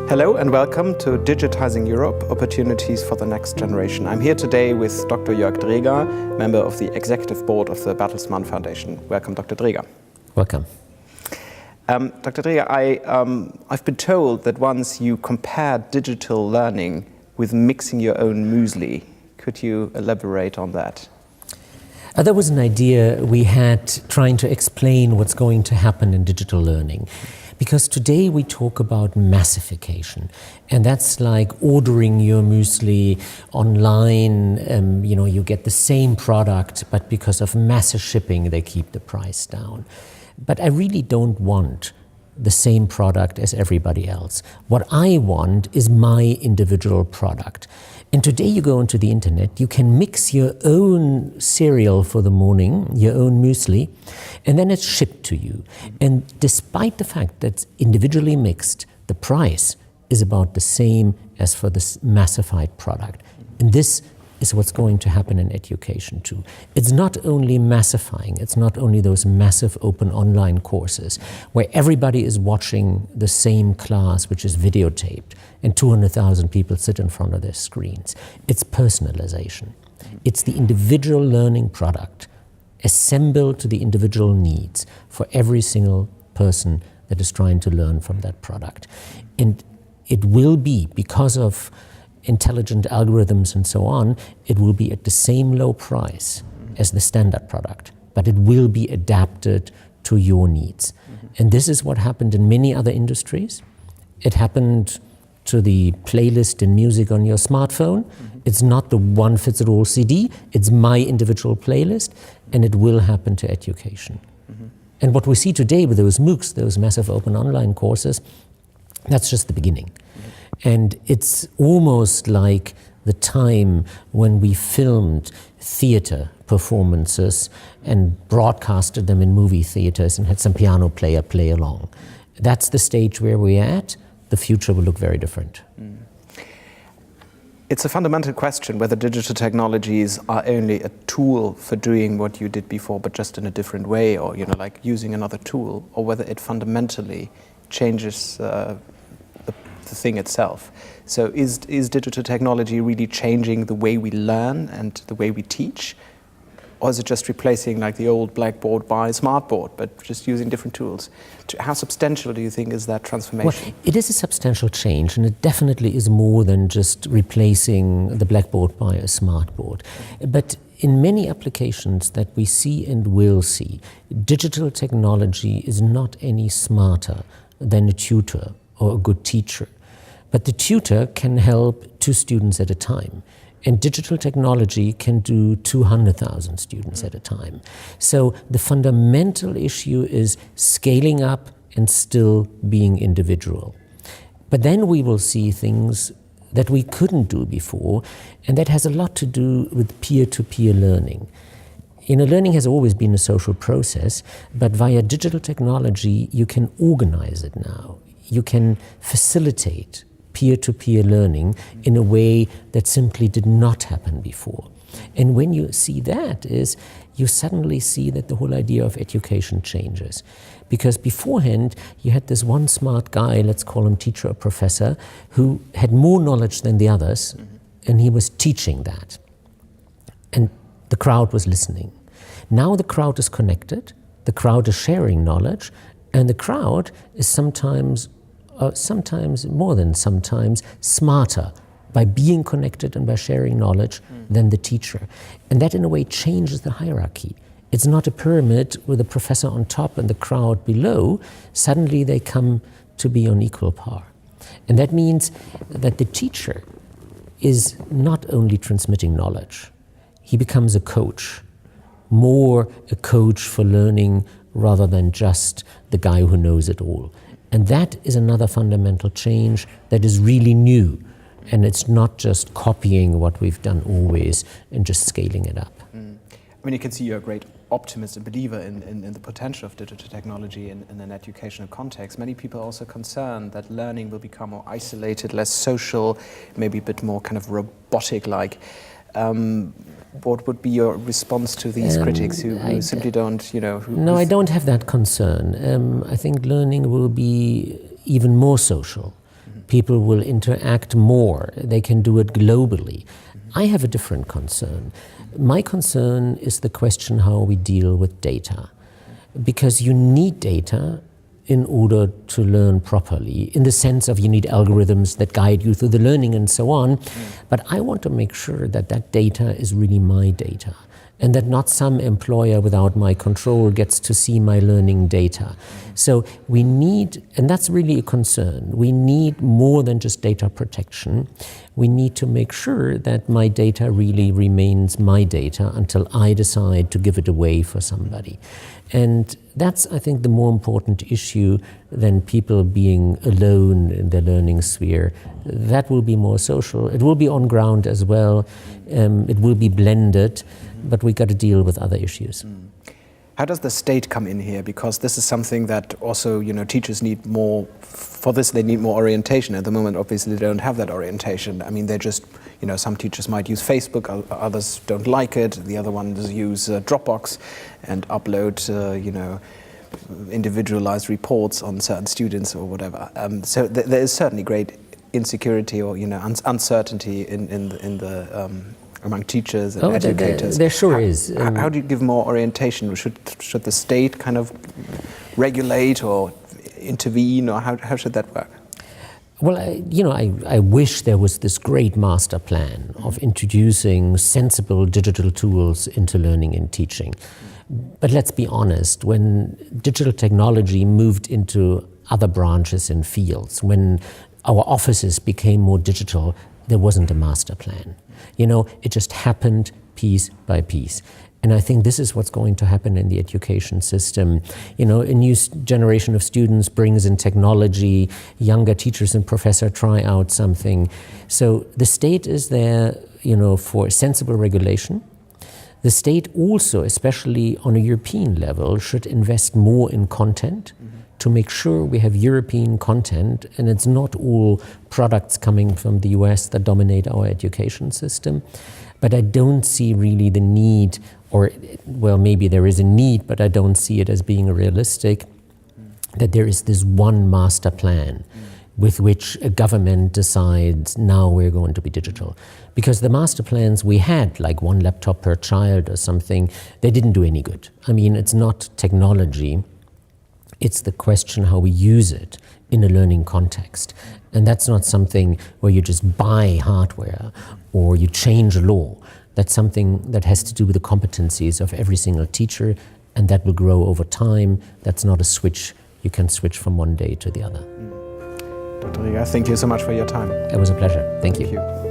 Hello and welcome to Digitising Europe, Opportunities for the Next Generation. I'm here today with Dr. Jörg Dräger, member of the Executive Board of the Bertelsmann Foundation. Welcome, Dr. Dräger. Welcome. Dr. Dräger, I've been told that once you compared digital learning with mixing your own muesli. Could you elaborate on that? That was an idea we had trying to explain what's going to happen in digital learning. Because today we talk about massification, and that's like ordering your muesli online. You get the same product, but because of mass shipping, they keep the price down. But I really don't want the same product as everybody else. What I want is my individual product. And today you go onto the internet, you can mix your own cereal for the morning, your own muesli, and then it's shipped to you. And despite the fact that it's individually mixed, the price is about the same as for this massified product. And this is what's going to happen in education too. It's not only massifying, it's not only those massive open online courses where everybody is watching the same class which is videotaped and 200,000 people sit in front of their screens. It's personalization. It's the individual learning product assembled to the individual needs for every single person that is trying to learn from that product. And it will be, because of intelligent algorithms and so on, it will be at the same low price as the standard product, but it will be adapted to your needs. And this is what happened in many other industries. It happened to the playlist in music on your smartphone. It's not the one-fits-all CD, it's my individual playlist, and it will happen to education. And what we see today with those MOOCs, those massive open online courses, that's just the beginning. And it's almost like the time when we filmed theater performances and broadcasted them in movie theaters and had some piano player play along. That's the stage where we're at. The future will look very different. It's a fundamental question whether digital technologies are only a tool for doing what you did before, but just in a different way, or like using another tool, or whether it fundamentally changes the thing itself. So is digital technology really changing the way we learn and the way we teach? Or is it just replacing like the old blackboard by a smartboard, but just using different tools? How substantial do you think is that transformation? Well, it is a substantial change, and it definitely is more than just replacing the blackboard by a smartboard. But in many applications that we see and will see, digital technology is not any smarter than a tutor or a good teacher. But the tutor can help 2 students at a time. And digital technology can do 200,000 students at a time. So the fundamental issue is scaling up and still being individual. But then we will see things that we couldn't do before, and that has a lot to do with peer-to-peer learning. Learning has always been a social process, but via digital technology, you can organize it now. You can facilitate peer-to-peer learning in a way that simply did not happen before. And when you see that, you suddenly see that the whole idea of education changes. Because beforehand, you had this one smart guy, let's call him teacher or professor, who had more knowledge than the others, and he was teaching that. And the crowd was listening. Now the crowd is connected, the crowd is sharing knowledge, and the crowd is sometimes more than sometimes, smarter by being connected and by sharing knowledge than the teacher. And that in a way changes the hierarchy. It's not a pyramid with a professor on top and the crowd below. Suddenly they come to be on equal par. And that means that the teacher is not only transmitting knowledge, he becomes a coach, more a coach for learning rather than just the guy who knows it all. And that is another fundamental change that is really new. And it's not just copying what we've done always and just scaling it up. I mean, you can see you're a great optimist and believer in the potential of digital technology in an educational context. Many people are also concerned that learning will become more isolated, less social, maybe a bit more kind of robotic-like. What would be your response to these critics who simply don't, No, I don't have that concern. I think learning will be even more social. People will interact more. They can do it globally. I have a different concern. My concern is the question how we deal with data. Because you need data in order to learn properly, in the sense of you need algorithms that guide you through the learning and so on. But I want to make sure that that data is really my data, and that not some employer without my control gets to see my learning data. So we need, and that's really a concern, we need more than just data protection. We need to make sure that my data really remains my data until I decide to give it away for somebody. And that's, I think, the more important issue than people being alone in their learning sphere. That will be more social. It will be on ground as well. It will be blended, but we got to deal with other issues. How does the state come in here? Because this is something that also, teachers need more, for this they need more orientation. At the moment, obviously, they don't have that orientation. I mean, they're just, some teachers might use Facebook, others don't like it. The other ones use Dropbox and upload, individualized reports on certain students or whatever. So there is certainly great insecurity or, uncertainty in the among teachers and educators. There sure is. How do you give more orientation? Should the state kind of regulate or intervene, or how should that work? Well, I wish there was this great master plan of introducing sensible digital tools into learning and teaching. But let's be honest, when digital technology moved into other branches and fields, when our offices became more digital, there wasn't a master plan. It just happened piece by piece. And I think this is what's going to happen in the education system. A new generation of students brings in technology, younger teachers and professors try out something. So the state is there, for sensible regulation. The state also, especially on a European level, should invest more in content to make sure we have European content and it's not all products coming from the US that dominate our education system. But I don't see really the need, or well, maybe there is a need, but I don't see it as being realistic, that there is this one master plan with which a government decides now we're going to be digital. Because the master plans we had, like one laptop per child or something, they didn't do any good. I mean, it's not technology. It's the question how we use it in a learning context. And that's not something where you just buy hardware or you change a law. That's something that has to do with the competencies of every single teacher, and that will grow over time. That's not a switch you can switch from one day to the other. Dr. Dräger, thank you so much for your time. It was a pleasure. Thank you. Thank you.